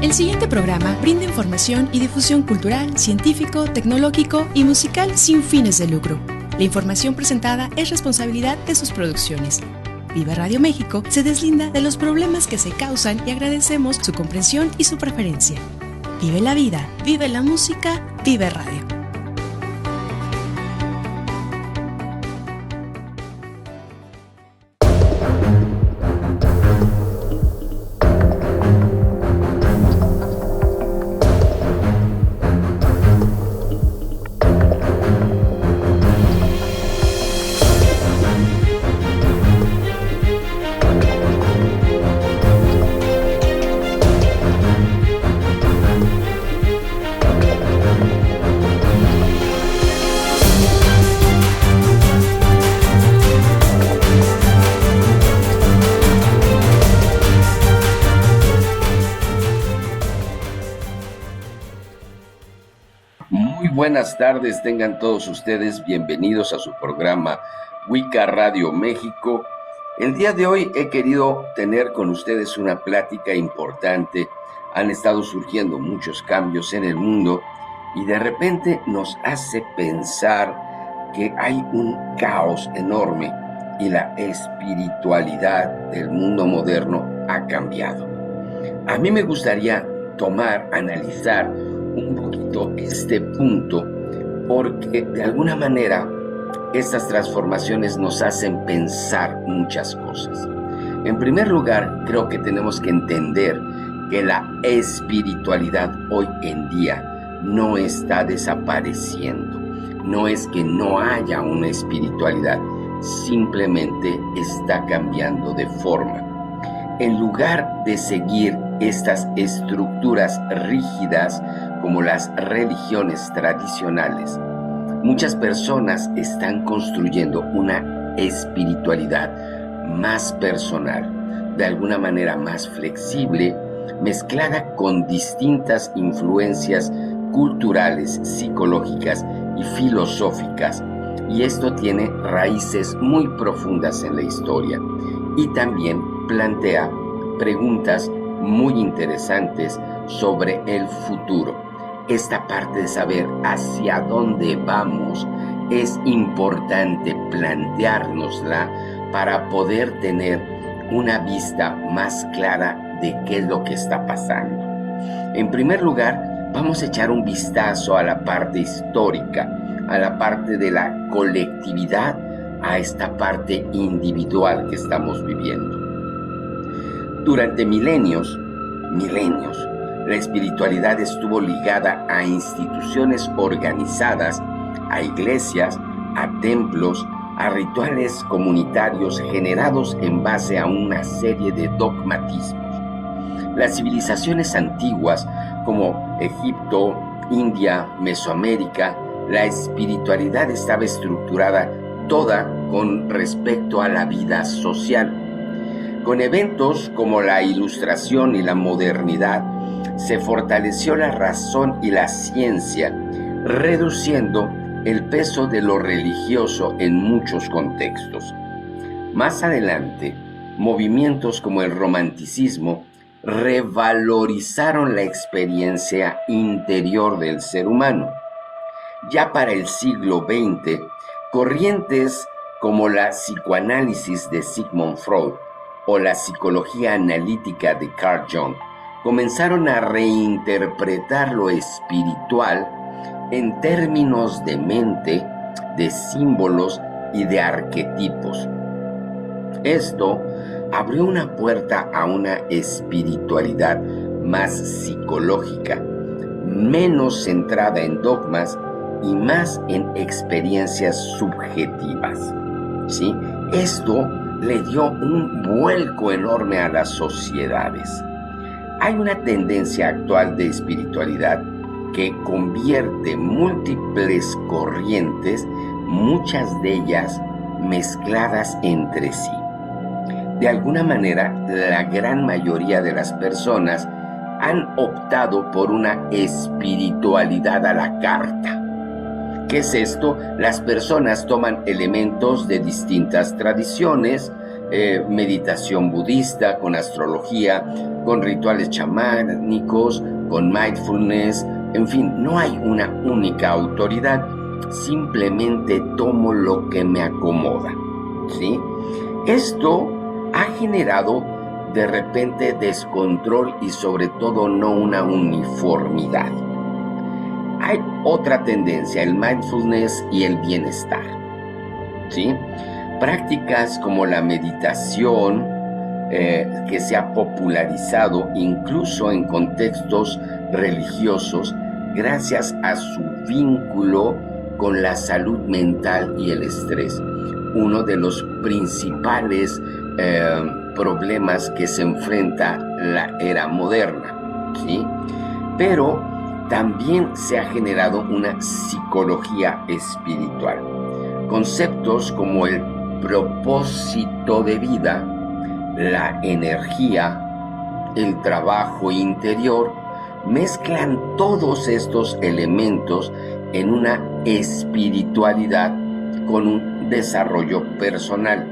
El siguiente programa brinda información y difusión cultural, científico, tecnológico y musical sin fines de lucro. La información presentada es responsabilidad de sus producciones. Vive Radio México se deslinda de los problemas que se causan y agradecemos su comprensión y su preferencia. Vive la vida, vive la música, vive radio. Buenas tardes, tengan todos ustedes bienvenidos a su programa Wicca Radio México. El día de hoy he querido tener con ustedes una plática importante. Han estado surgiendo muchos cambios en el mundo y de repente nos hace pensar que hay un caos enorme y la espiritualidad del mundo moderno ha cambiado. A mí me gustaría analizar un poquito este punto, porque de alguna manera estas transformaciones nos hacen pensar muchas cosas. En primer lugar, creo que tenemos que entender que la espiritualidad hoy en día no está desapareciendo. No es que no haya una espiritualidad, simplemente está cambiando de forma. En lugar de seguir estas estructuras rígidas como las religiones tradicionales, muchas personas están construyendo una espiritualidad más personal, de alguna manera más flexible, mezclada con distintas influencias culturales, psicológicas y filosóficas. Y esto tiene raíces muy profundas en la historia y también plantea preguntas muy interesantes sobre el futuro. Esta parte de saber hacia dónde vamos es importante planteárnosla para poder tener una vista más clara de qué es lo que está pasando. En primer lugar, vamos a echar un vistazo a la parte histórica, a la parte de la colectividad, a esta parte individual que estamos viviendo. Durante milenios, la espiritualidad estuvo ligada a instituciones organizadas, a iglesias, a templos, a rituales comunitarios generados en base a una serie de dogmatismos. Las civilizaciones antiguas como Egipto, India, Mesoamérica, la espiritualidad estaba estructurada toda con respecto a la vida social. Con eventos como la Ilustración y la modernidad, se fortaleció la razón y la ciencia, reduciendo el peso de lo religioso en muchos contextos. Más adelante, movimientos como el romanticismo revalorizaron la experiencia interior del ser humano. Ya para el siglo XX, corrientes como la psicoanálisis de Sigmund Freud o la psicología analítica de Carl Jung comenzaron a reinterpretar lo espiritual en términos de mente, de símbolos y de arquetipos. Esto abrió una puerta a una espiritualidad más psicológica, menos centrada en dogmas y más en experiencias subjetivas. ¿Sí? Esto le dio un vuelco enorme a las sociedades. Hay una tendencia actual de espiritualidad que convierte múltiples corrientes, muchas de ellas mezcladas entre sí. De alguna manera, la gran mayoría de las personas han optado por una espiritualidad a la carta. ¿Qué es esto? Las personas toman elementos de distintas tradiciones, meditación budista, con astrología, con rituales chamánicos, con mindfulness. En fin, no hay una única autoridad, simplemente tomo lo que me acomoda, ¿sí? Esto ha generado de repente descontrol y sobre todo no una uniformidad. Hay otra tendencia, el mindfulness y el bienestar, ¿sí? Prácticas como la meditación, que se ha popularizado incluso en contextos religiosos gracias a su vínculo con la salud mental y el estrés. Uno de los principales problemas que se enfrenta la era moderna, ¿sí? Pero también se ha generado una psicología espiritual. Conceptos como el propósito de vida, la energía, el trabajo interior, mezclan todos estos elementos en una espiritualidad con un desarrollo personal.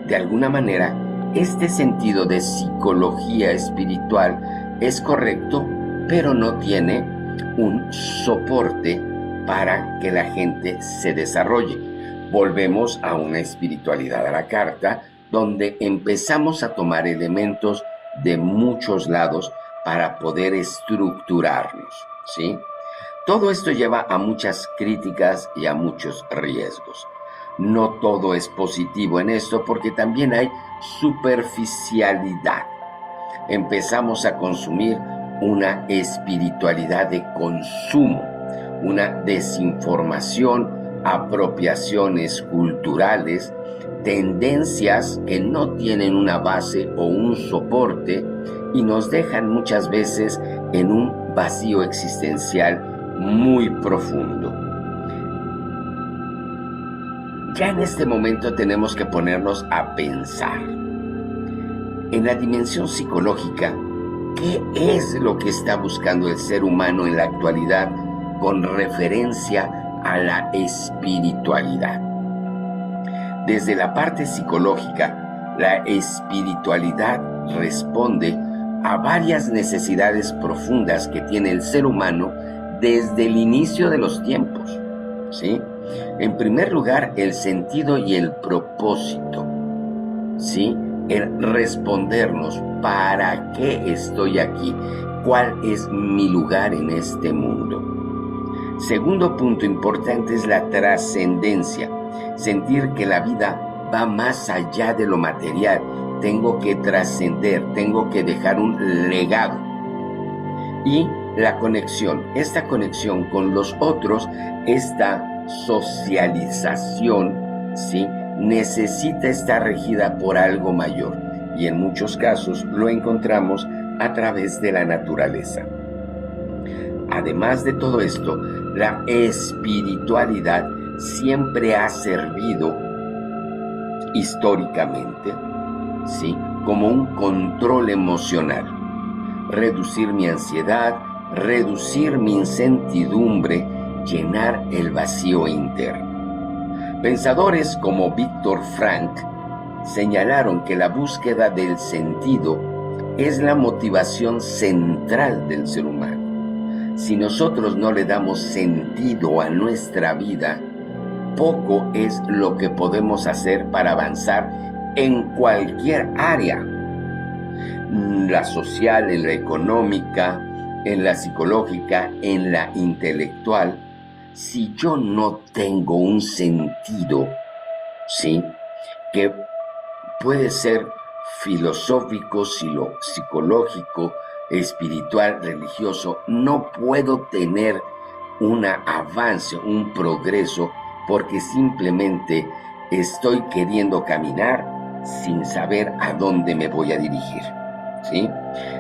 De alguna manera, este sentido de psicología espiritual es correcto, pero no tiene un soporte para que la gente se desarrolle. Volvemos a una espiritualidad a la carta, donde empezamos a tomar elementos de muchos lados para poder estructurarnos, ¿sí? Todo esto lleva a muchas críticas y a muchos riesgos. No todo es positivo en esto porque también hay superficialidad. Empezamos a consumir una espiritualidad de consumo, una desinformación, apropiaciones culturales, tendencias que no tienen una base o un soporte y nos dejan muchas veces en un vacío existencial muy profundo. Ya en este momento tenemos que ponernos a pensar en la dimensión psicológica. ¿Qué es lo que está buscando el ser humano en la actualidad con referencia a la espiritualidad? Desde la parte psicológica, la espiritualidad responde a varias necesidades profundas que tiene el ser humano desde el inicio de los tiempos, ¿sí? En primer lugar, el sentido y el propósito, ¿sí? El respondernos, ¿para qué estoy aquí? ¿Cuál es mi lugar en este mundo? Segundo punto importante es la trascendencia, sentir que la vida va más allá de lo material. Tengo que trascender, tengo que dejar un legado. Y la conexión, esta conexión con los otros, esta socialización, ¿sí? Necesita estar regida por algo mayor, y en muchos casos lo encontramos a través de la naturaleza. Además de todo esto, la espiritualidad siempre ha servido históricamente, ¿sí?, como un control emocional, reducir mi ansiedad, reducir mi incertidumbre, llenar el vacío interno. Pensadores como Viktor Frankl señalaron que la búsqueda del sentido es la motivación central del ser humano. Si nosotros no le damos sentido a nuestra vida, poco es lo que podemos hacer para avanzar en cualquier área, la social, en la económica, en la psicológica, en la intelectual. Si yo no tengo un sentido, ¿sí?, que puede ser filosófico, psicológico, espiritual, religioso, no puedo tener un avance, un progreso, porque simplemente estoy queriendo caminar sin saber a dónde me voy a dirigir, ¿sí?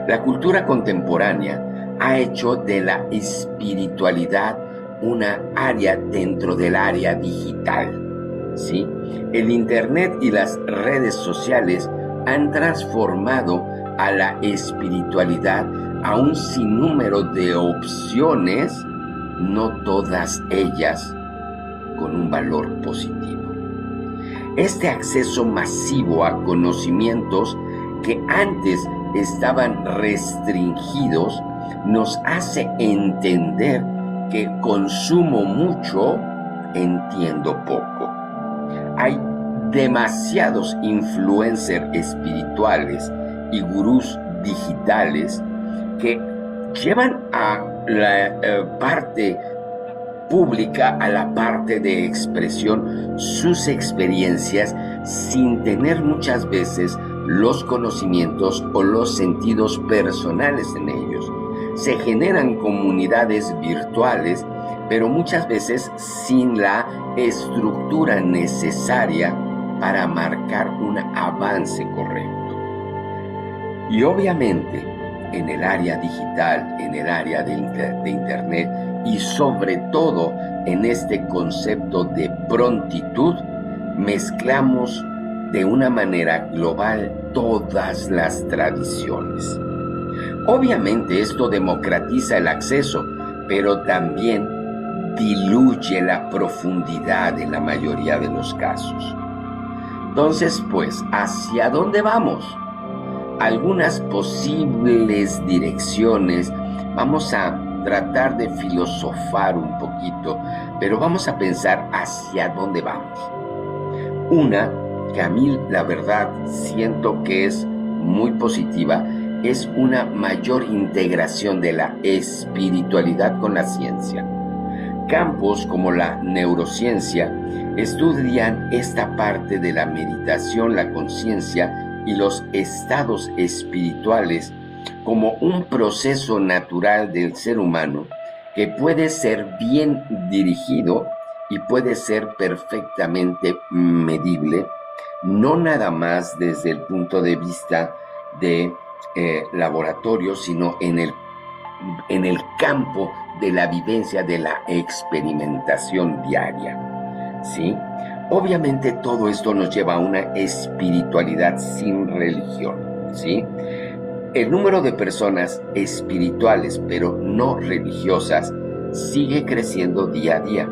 La cultura contemporánea ha hecho de la espiritualidad una área dentro del área digital, ¿sí? El Internet y las redes sociales han transformado a la espiritualidad a un sinnúmero de opciones, no todas ellas con un valor positivo. Este acceso masivo a conocimientos que antes estaban restringidos nos hace entender que consumo mucho, entiendo poco. Hay demasiados influencers espirituales y gurús digitales que llevan a la parte pública, a la parte de expresión, sus experiencias sin tener muchas veces los conocimientos o los sentidos personales en ellos. Se generan comunidades virtuales, pero muchas veces sin la estructura necesaria para marcar un avance correcto. Y obviamente, en el área digital, en el área de Internet y sobre todo en este concepto de prontitud, mezclamos de una manera global todas las tradiciones. Obviamente esto democratiza el acceso, pero también diluye la profundidad en la mayoría de los casos. Entonces, pues, ¿hacia dónde vamos? Algunas posibles direcciones. Vamos a tratar de filosofar un poquito, pero vamos a pensar hacia dónde vamos. Una que a mí la verdad siento que es muy positiva es una mayor integración de la espiritualidad con la ciencia. Campos como la neurociencia estudian esta parte de la meditación, la conciencia y los estados espirituales como un proceso natural del ser humano que puede ser bien dirigido y puede ser perfectamente medible, no nada más desde el punto de vista de laboratorio, sino en el campo de la vivencia, de la experimentación diaria, ¿sí? Obviamente todo esto nos lleva a una espiritualidad sin religión, ¿sí? El número de personas espirituales, pero no religiosas, sigue creciendo día a día.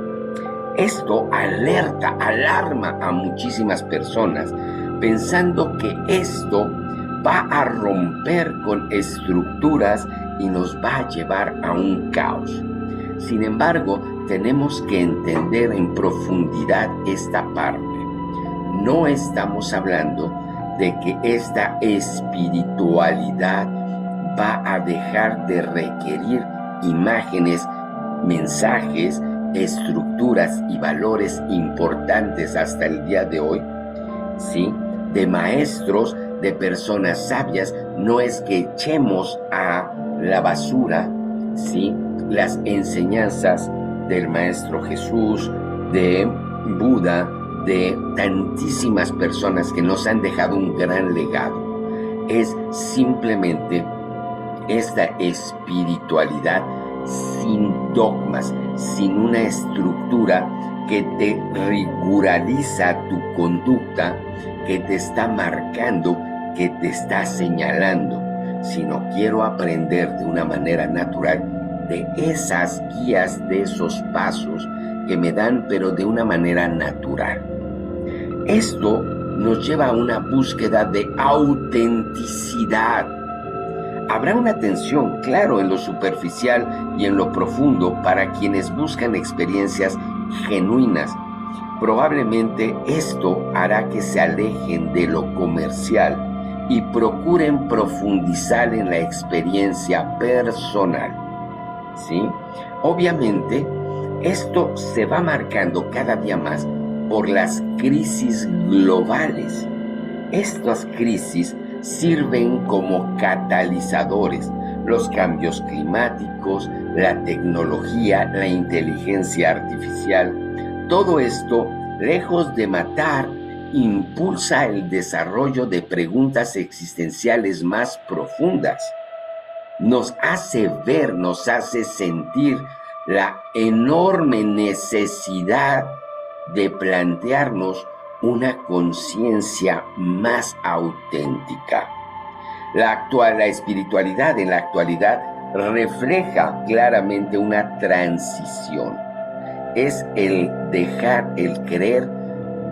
Esto alarma a muchísimas personas, pensando que esto va a romper con estructuras y nos va a llevar a un caos. Sin embargo, tenemos que entender en profundidad esta parte. No estamos hablando de que esta espiritualidad va a dejar de requerir imágenes, mensajes, estructuras y valores importantes hasta el día de hoy, ¿sí? De maestros, de personas sabias. No es que echemos a la basura, ¿sí?, las enseñanzas del Maestro Jesús, de Buda, de tantísimas personas que nos han dejado un gran legado. Es simplemente esta espiritualidad sin dogmas, sin una estructura que te riguraliza tu conducta, que te está marcando, que te está señalando, sino quiero aprender de una manera natural de esas guías, de esos pasos que me dan, pero de una manera natural. Esto nos lleva a una búsqueda de autenticidad. Habrá una tensión, claro, en lo superficial y en lo profundo para quienes buscan experiencias genuinas. Probablemente esto hará que se alejen de lo comercial y procuren profundizar en la experiencia personal, ¿sí? Obviamente, esto se va marcando cada día más por las crisis globales. Estas crisis sirven como catalizadores. Los cambios climáticos, la tecnología, la inteligencia artificial, todo esto, lejos de matar, impulsa el desarrollo de preguntas existenciales más profundas. Nos hace ver, nos hace sentir la enorme necesidad de plantearnos una conciencia más auténtica. La espiritualidad en la actualidad refleja claramente una transición. Es el dejar, el querer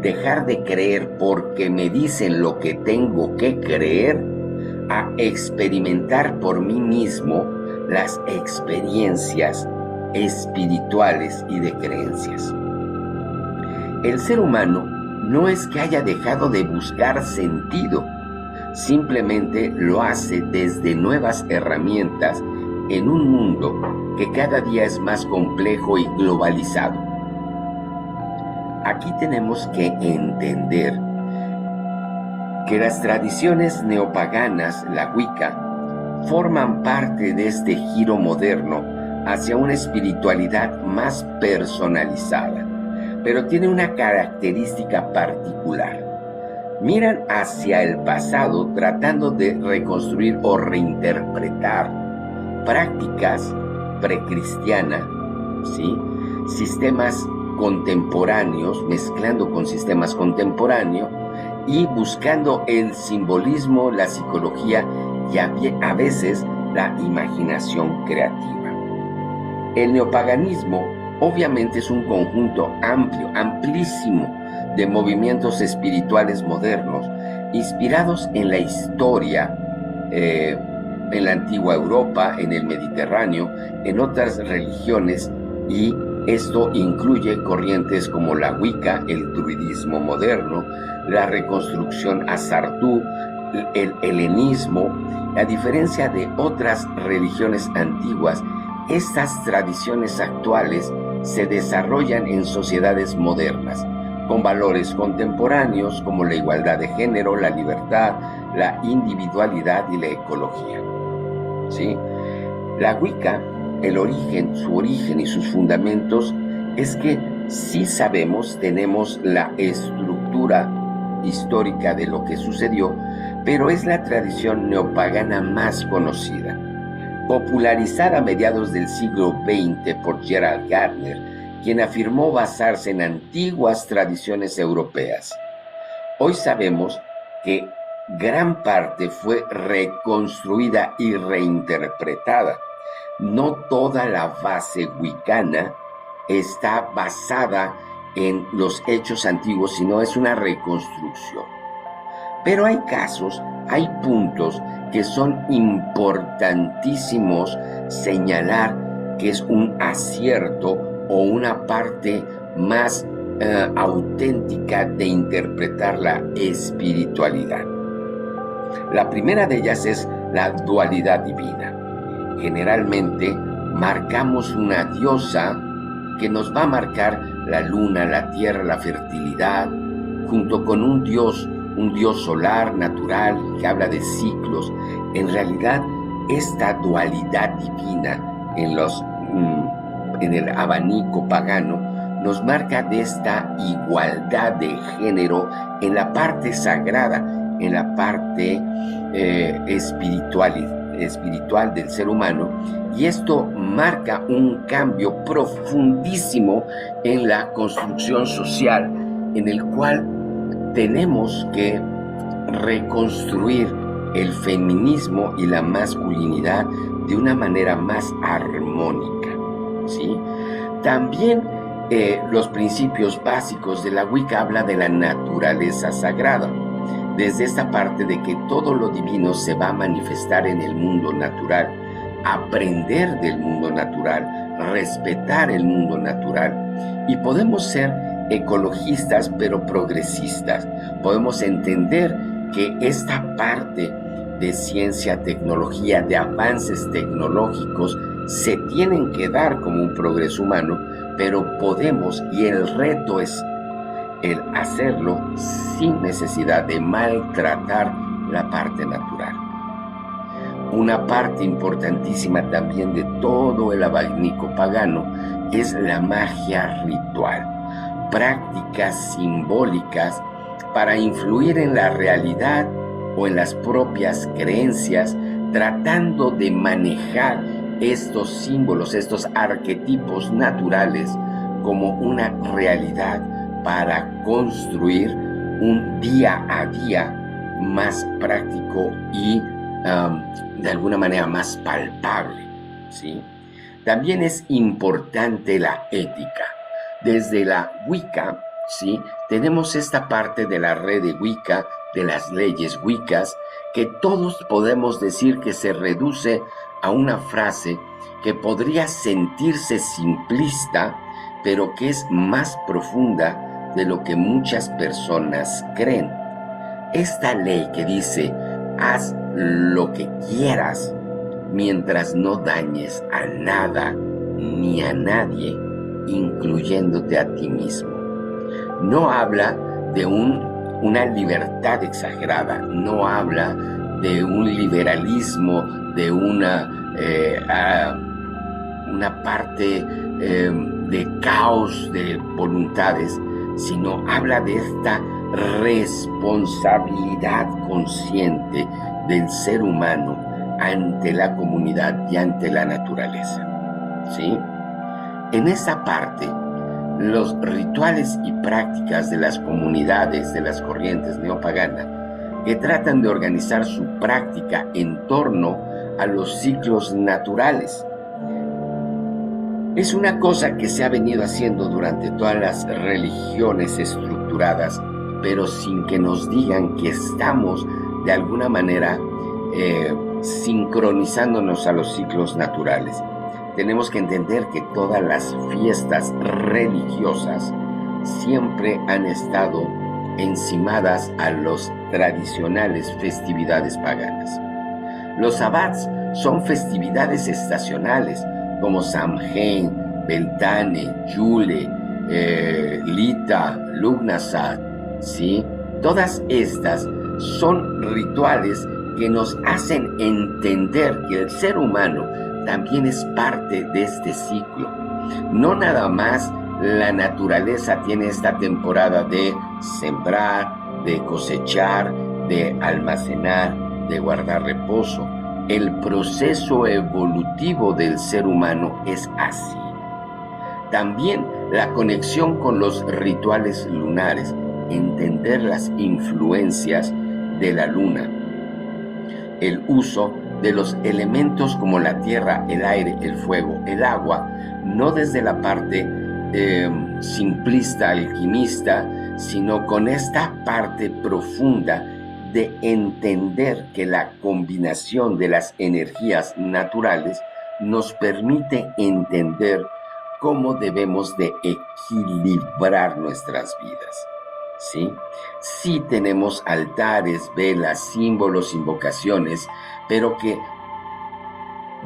dejar de creer porque me dicen lo que tengo que creer, a experimentar por mí mismo las experiencias espirituales y de creencias. El ser humano no es que haya dejado de buscar sentido, simplemente lo hace desde nuevas herramientas en un mundo que cada día es más complejo y globalizado. Aquí tenemos que entender que las tradiciones neopaganas, la Wicca, forman parte de este giro moderno hacia una espiritualidad más personalizada, pero tiene una característica particular. Miran hacia el pasado tratando de reconstruir o reinterpretar prácticas precristianas, ¿sí? Sistemas contemporáneos, mezclando con sistemas contemporáneos y buscando el simbolismo, la psicología y a veces la imaginación creativa. El neopaganismo obviamente es un conjunto amplio, amplísimo de movimientos espirituales modernos inspirados en la historia, en la antigua Europa, en el Mediterráneo, en otras religiones, y esto incluye corrientes como la Wicca, el druidismo moderno, la reconstrucción a Sartú, el helenismo. A diferencia de otras religiones antiguas, estas tradiciones actuales se desarrollan en sociedades modernas, con valores contemporáneos como la igualdad de género, la libertad, la individualidad y la ecología. ¿Sí? La Wicca, su origen y sus fundamentos es que sí sabemos, tenemos la estructura histórica de lo que sucedió, pero es la tradición neopagana más conocida, popularizada a mediados del siglo XX por Gerald Gardner, quien afirmó basarse en antiguas tradiciones europeas. Hoy sabemos que gran parte fue reconstruida y reinterpretada. No toda la base wicana está basada en los hechos antiguos, sino es una reconstrucción. Pero hay casos, hay puntos que son importantísimos señalar que es un acierto o una parte más auténtica de interpretar la espiritualidad. La primera de ellas es la dualidad divina. Generalmente marcamos una diosa que nos va a marcar la luna, la tierra, la fertilidad, junto con un dios solar, natural, que habla de ciclos. En realidad, esta dualidad divina en el abanico pagano nos marca de esta igualdad de género en la parte sagrada, en la parte espiritual del ser humano, y esto marca un cambio profundísimo en la construcción social, en el cual tenemos que reconstruir el feminismo y la masculinidad de una manera más armónica, ¿sí? También los principios básicos de la Wicca habla de la naturaleza sagrada, desde esta parte de que todo lo divino se va a manifestar en el mundo natural, aprender del mundo natural, respetar el mundo natural, y podemos ser ecologistas pero progresistas. Podemos entender que esta parte de ciencia, tecnología, de avances tecnológicos se tienen que dar como un progreso humano, pero podemos, y el reto es el hacerlo sin necesidad de maltratar la parte natural. Una parte importantísima también de todo el abanico pagano es la magia ritual, prácticas simbólicas para influir en la realidad o en las propias creencias, tratando de manejar estos símbolos, estos arquetipos naturales como una realidad para construir un día a día más práctico y de alguna manera más palpable, ¿sí? También es importante la ética. Desde la Wicca ¿sí? Tenemos esta parte de la red de Wicca, de las leyes Wiccas, que todos podemos decir que se reduce a una frase que podría sentirse simplista, pero que es más profunda de lo que muchas personas creen. Esta ley que dice, haz lo que quieras, mientras no dañes a nada ni a nadie, incluyéndote a ti mismo. No habla de una libertad exagerada, no habla de un liberalismo, de una parte de caos de voluntades, sino habla de esta responsabilidad consciente del ser humano ante la comunidad y ante la naturaleza, ¿sí? En esa parte, los rituales y prácticas de las comunidades de las corrientes neopaganas que tratan de organizar su práctica en torno a los ciclos naturales. Es una cosa que se ha venido haciendo durante todas las religiones estructuradas, pero sin que nos digan que estamos de alguna manera sincronizándonos a los ciclos naturales. Tenemos que entender que todas las fiestas religiosas siempre han estado encimadas a los tradicionales festividades paganas. Los sabbats son festividades estacionales como Samhain, Beltane, Yule, Lita, Lugnasad, ¿sí? Todas estas son rituales que nos hacen entender que el ser humano también es parte de este ciclo. No nada más la naturaleza tiene esta temporada de sembrar, de cosechar, de almacenar, de guardar reposo. El proceso evolutivo del ser humano es así. También la conexión con los rituales lunares, entender las influencias de la luna, el uso de los elementos como la tierra, el aire, el fuego, el agua, no desde la parte simplista, alquimista, sino con esta parte profunda de entender que la combinación de las energías naturales nos permite entender cómo debemos de equilibrar nuestras vidas, ¿sí? Sí tenemos altares, velas, símbolos, invocaciones, pero que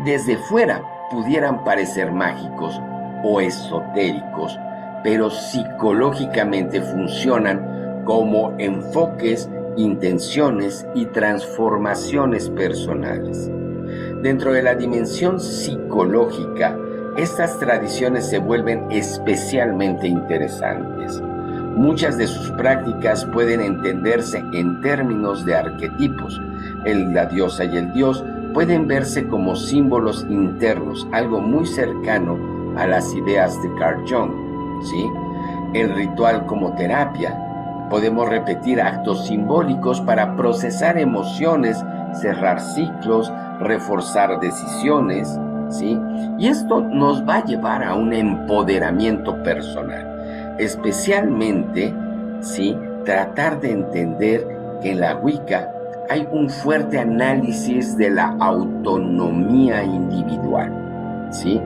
desde fuera pudieran parecer mágicos o esotéricos, pero psicológicamente funcionan como enfoques, intenciones y transformaciones personales. Dentro de la dimensión psicológica, estas tradiciones se vuelven especialmente interesantes. Muchas de sus prácticas pueden entenderse en términos de arquetipos. La diosa y el dios pueden verse como símbolos internos, algo muy cercano a las ideas de Carl Jung, ¿sí? El ritual como terapia. Podemos repetir actos simbólicos para procesar emociones, cerrar ciclos, reforzar decisiones, ¿sí? Y esto nos va a llevar a un empoderamiento personal. Especialmente, ¿sí? Tratar de entender que en la Wicca hay un fuerte análisis de la autonomía individual, ¿sí?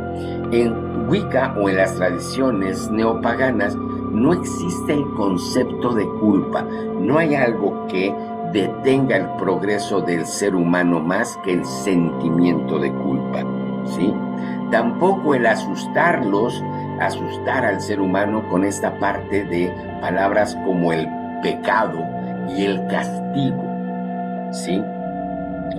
En Wicca o en las tradiciones neopaganas no existe el concepto de culpa. No hay algo que detenga el progreso del ser humano más que el sentimiento de culpa, ¿sí? Tampoco el asustar al ser humano con esta parte de palabras como el pecado y el castigo, ¿sí?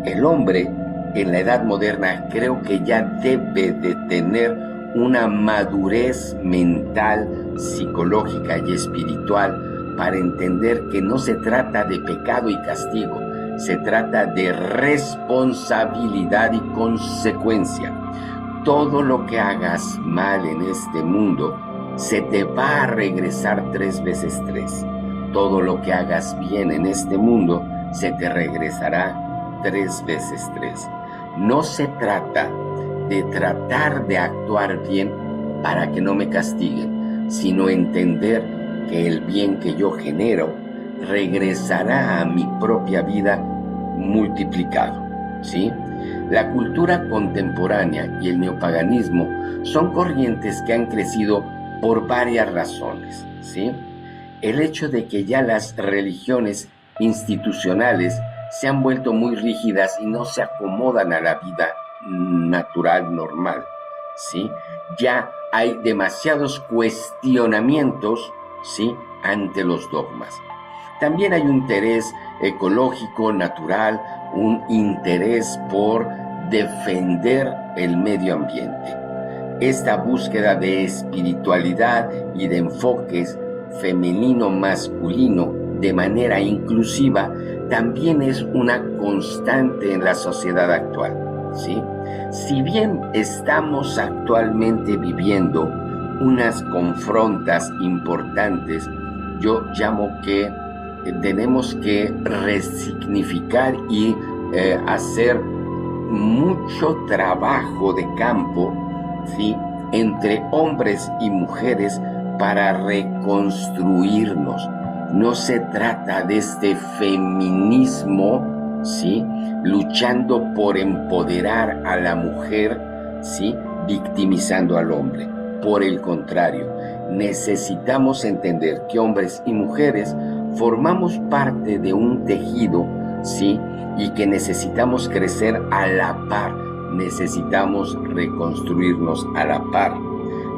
El hombre en la edad moderna creo que ya debe de tener una madurez mental, psicológica y espiritual para entender que no se trata de pecado y castigo, se trata de responsabilidad y consecuencia. Todo lo que hagas mal en este mundo se te va a regresar 3 veces 3. Todo lo que hagas bien en este mundo se te regresará 3 veces 3. No se trata de tratar de actuar bien para que no me castiguen, sino entender que el bien que yo genero regresará a mi propia vida multiplicado, ¿sí? La cultura contemporánea y el neopaganismo son corrientes que han crecido por varias razones, ¿sí? El hecho de que ya las religiones institucionales se han vuelto muy rígidas y no se acomodan a la vida natural, normal, ¿sí? Ya hay demasiados cuestionamientos, ¿sí?, ante los dogmas. También hay un interés ecológico, natural, un interés por defender el medio ambiente. Esta búsqueda de espiritualidad y de enfoques femenino-masculino de manera inclusiva también es una constante en la sociedad actual, ¿sí? Si bien estamos actualmente viviendo unas confrontas importantes, yo llamo que tenemos que resignificar y hacer mucho trabajo de campo, ¿sí?, entre hombres y mujeres para reconstruirnos. No se trata de este feminismo, ¿sí?, luchando por empoderar a la mujer, ¿sí?, victimizando al hombre. Por el contrario, necesitamos entender que hombres y mujeres formamos parte de un tejido, ¿sí?, y que necesitamos crecer a la par, necesitamos reconstruirnos a la par.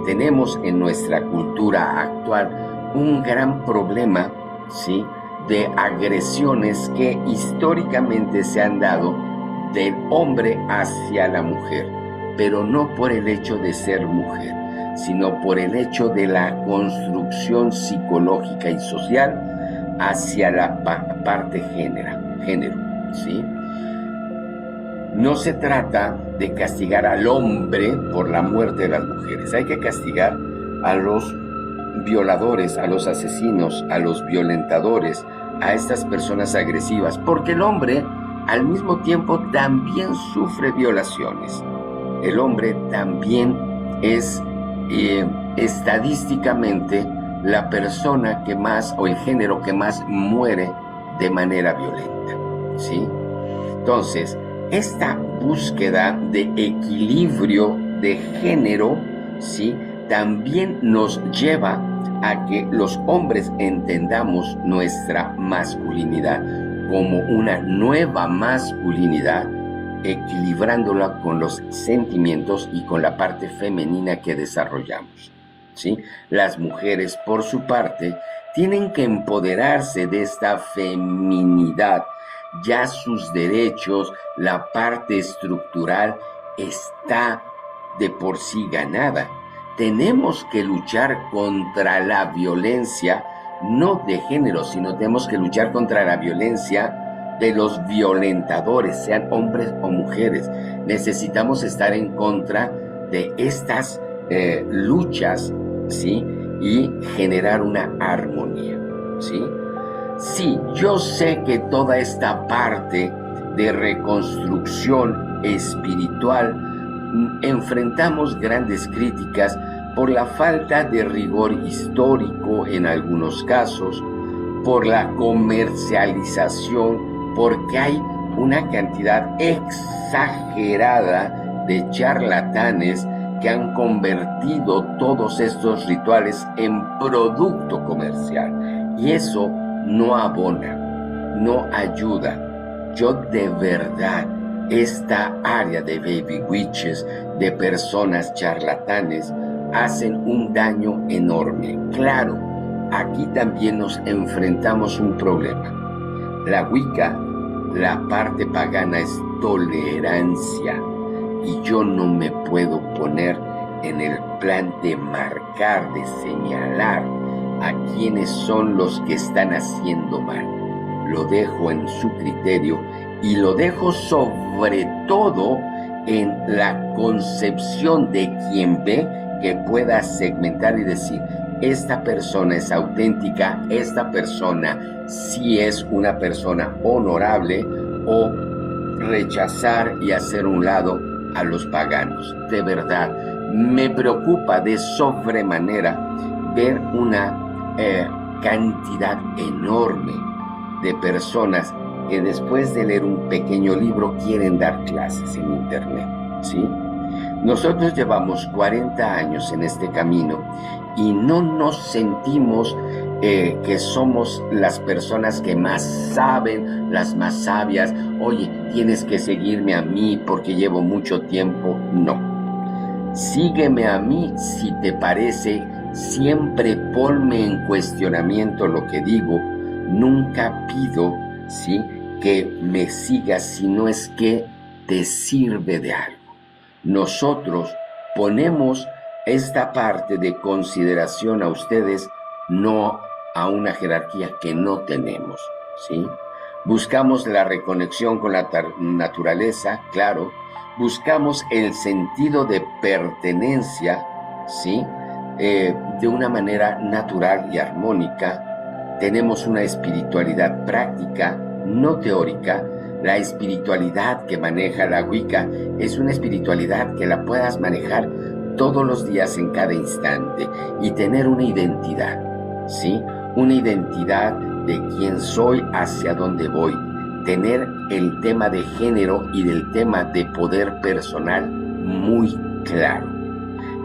Tenemos en nuestra cultura actual un gran problema, ¿sí?, de agresiones que históricamente se han dado del hombre hacia la mujer, pero no por el hecho de ser mujer, sino por el hecho de la construcción psicológica y social hacia la parte género, ¿sí? No se trata de castigar al hombre por la muerte de las mujeres. Hay que castigar a los violadores, a los asesinos, a los violentadores, a estas personas agresivas, porque el hombre al mismo tiempo también sufre violaciones. El hombre también es estadísticamente la persona que más, o el género que más muere de manera violenta, ¿sí? Entonces, esta búsqueda de equilibrio de género, ¿sí?, también nos lleva a que los hombres entendamos nuestra masculinidad como una nueva masculinidad, equilibrándola con los sentimientos y con la parte femenina que desarrollamos, ¿sí? Las mujeres, por su parte, tienen que empoderarse de esta feminidad. Ya sus derechos, la parte estructural está de por sí ganada. Tenemos que luchar contra la violencia, no de género, sino tenemos que luchar contra la violencia de los violentadores, sean hombres o mujeres. Necesitamos estar en contra de estas luchas, ¿sí?, y generar una armonía, ¿sí? Sí, yo sé que toda esta parte de reconstrucción espiritual enfrentamos grandes críticas por la falta de rigor histórico en algunos casos, por la comercialización, porque hay una cantidad exagerada de charlatanes que han convertido todos estos rituales en producto comercial, y eso no abona, no ayuda. Yo de verdad, esta área de baby witches, de personas charlatanes, hacen un daño enorme. Claro, aquí también nos enfrentamos a un problema. La Wicca, la parte pagana, es tolerancia, y yo no me puedo poner en el plan de marcar, de señalar a quienes son los que están haciendo mal. Lo dejo en su criterio y lo dejo sobre todo en la concepción de quien ve, que pueda segmentar y decir: esta persona es auténtica, esta persona sí es una persona honorable, o rechazar y hacer un lado a los paganos. De verdad, me preocupa de sobremanera ver una cantidad enorme de personas que después de leer un pequeño libro quieren dar clases en internet, ¿sí? Nosotros llevamos 40 años en este camino y no nos sentimos que somos las personas que más saben, las más sabias. Oye, tienes que seguirme a mí porque llevo mucho tiempo. No. Sígueme a mí si te parece. Siempre ponme en cuestionamiento lo que digo. Nunca pido, ¿sí?, que me sigas si no es que te sirve de algo. Nosotros ponemos esta parte de consideración a ustedes, no a una jerarquía que no tenemos, ¿sí? Buscamos la reconexión con la naturaleza, claro. Buscamos el sentido de pertenencia, ¿sí?, de una manera natural y armónica. Tenemos una espiritualidad práctica, no teórica. La espiritualidad que maneja la Wicca es una espiritualidad que la puedas manejar todos los días en cada instante y tener una identidad, ¿sí? Una identidad de quién soy, hacia dónde voy. Tener el tema de género y del tema de poder personal muy claro.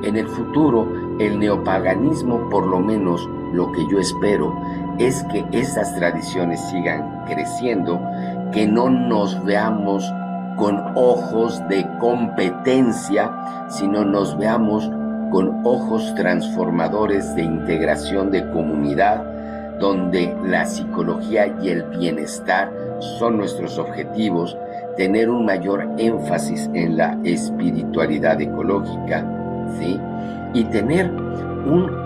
En el futuro, el neopaganismo, por lo menos lo que yo espero, es que estas tradiciones sigan creciendo, que no nos veamos con ojos de competencia, sino nos veamos con ojos transformadores de integración de comunidad, donde la psicología y el bienestar son nuestros objetivos, tener un mayor énfasis en la espiritualidad ecológica, ¿sí?, y tener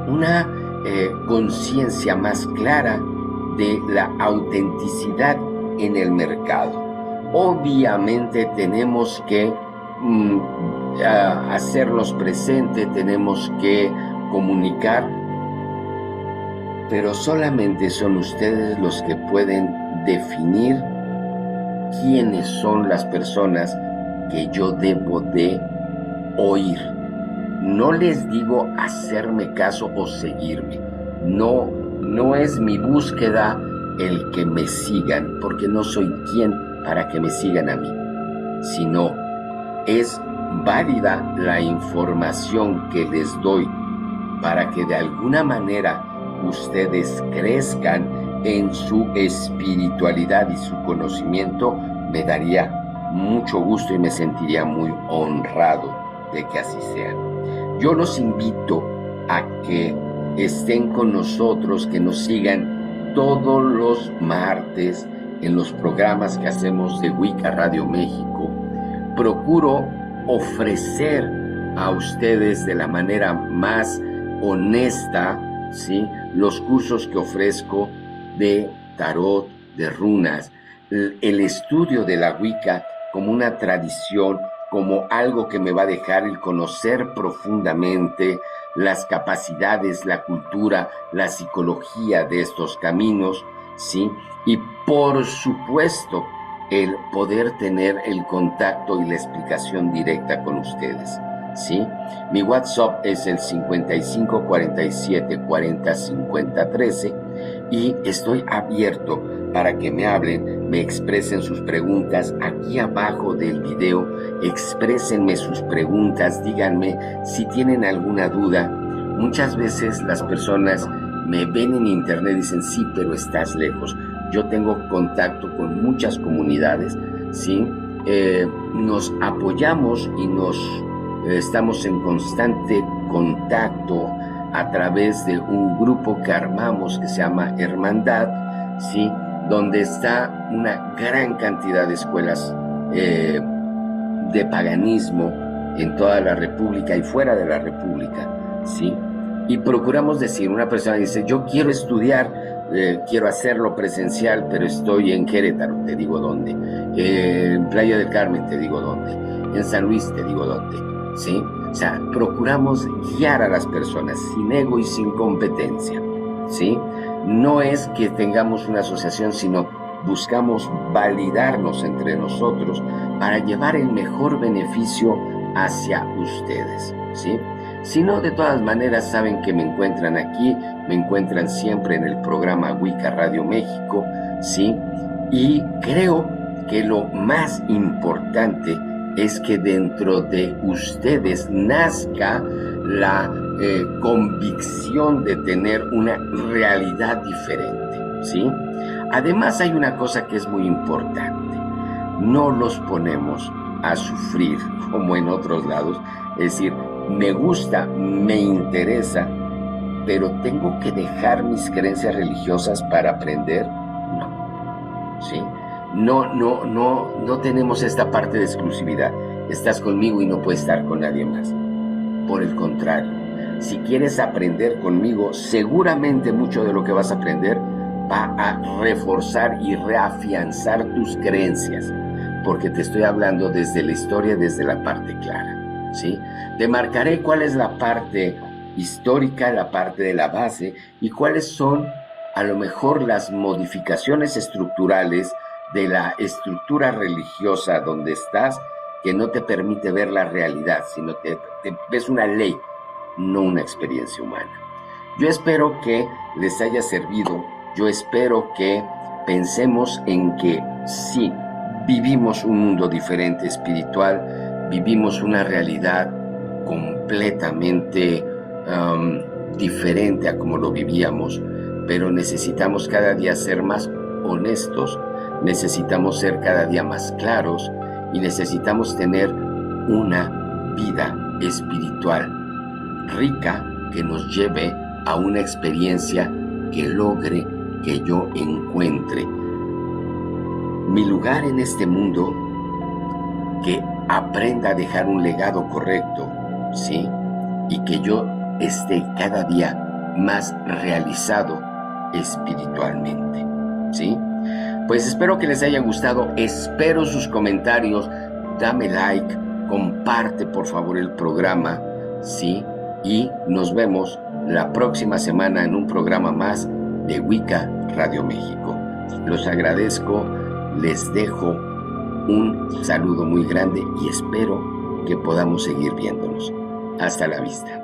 una conciencia más clara de la autenticidad en el mercado. Obviamente tenemos que hacernos presente, tenemos que comunicar, pero solamente son ustedes los que pueden definir quiénes son las personas que yo debo de oír. No les digo hacerme caso o seguirme. No es mi búsqueda el que me sigan, porque no soy quien para que me sigan a mí, sino es válida la información que les doy para que de alguna manera ustedes crezcan en su espiritualidad y su conocimiento. Me daría mucho gusto y me sentiría muy honrado de que así sea. Yo los invito a que estén con nosotros, que nos sigan todos los martes en los programas que hacemos de Wicca Radio México. Procuro ofrecer a ustedes de la manera más honesta, ¿sí?, los cursos que ofrezco de tarot, de runas, el estudio de la Wicca como una tradición, como algo que me va a dejar el conocer profundamente las capacidades, la cultura, la psicología de estos caminos, ¿sí? Y por supuesto, el poder tener el contacto y la explicación directa con ustedes, ¿sí? Mi WhatsApp es el 55 47 40 50 13 y estoy abierto para que me hablen, me expresen sus preguntas. Aquí abajo del video, exprésenme sus preguntas, díganme si tienen alguna duda. Muchas veces las personas me ven en internet y dicen, sí, pero estás lejos. Yo tengo contacto con muchas comunidades, ¿sí? Nos apoyamos y estamos en constante contacto a través de un grupo que armamos que se llama Hermandad, ¿sí?, donde está una gran cantidad de escuelas de paganismo en toda la República y fuera de la República, ¿sí? Y procuramos decir, una persona dice, yo quiero estudiar, quiero hacerlo presencial, pero estoy en Querétaro, te digo dónde, en Playa del Carmen, te digo dónde, en San Luis, te digo dónde, ¿sí? O sea, procuramos guiar a las personas sin ego y sin competencia, ¿sí? No es que tengamos una asociación, sino buscamos validarnos entre nosotros para llevar el mejor beneficio hacia ustedes, ¿sí? Si no, de todas maneras saben que me encuentran aquí, me encuentran siempre en el programa Wicca Radio México, ¿sí? Y creo que lo más importante es que dentro de ustedes nazca la convicción de tener una realidad diferente, ¿sí? Además hay una cosa que es muy importante, no los ponemos a sufrir como en otros lados, es decir, me gusta, me interesa, pero tengo que dejar mis creencias religiosas para aprender, no, ¿sí? No tenemos esta parte de exclusividad, estás conmigo y no puedes estar con nadie más. Por el contrario, si quieres aprender conmigo, seguramente mucho de lo que vas a aprender va a reforzar y reafianzar tus creencias, porque te estoy hablando desde la historia, desde la parte clara, ¿sí? Te marcaré cuál es la parte histórica, la parte de la base, y cuáles son a lo mejor las modificaciones estructurales de la estructura religiosa donde estás, que no te permite ver la realidad, sino te ves una ley, no una experiencia humana. Yo espero que les haya servido, yo espero que pensemos en que sí, vivimos un mundo diferente espiritual, vivimos una realidad completamente diferente a como lo vivíamos, pero necesitamos cada día ser más honestos, necesitamos ser cada día más claros y necesitamos tener una vida espiritual rica que nos lleve a una experiencia que logre que yo encuentre mi lugar en este mundo, que aprenda a dejar un legado correcto, ¿sí? Y que yo esté cada día más realizado espiritualmente, ¿sí? Pues espero que les haya gustado, espero sus comentarios, dame like, comparte por favor el programa, ¿sí? Y nos vemos la próxima semana en un programa más de Wicca Radio México. Los agradezco, les dejo un saludo muy grande y espero que podamos seguir viéndonos. Hasta la vista.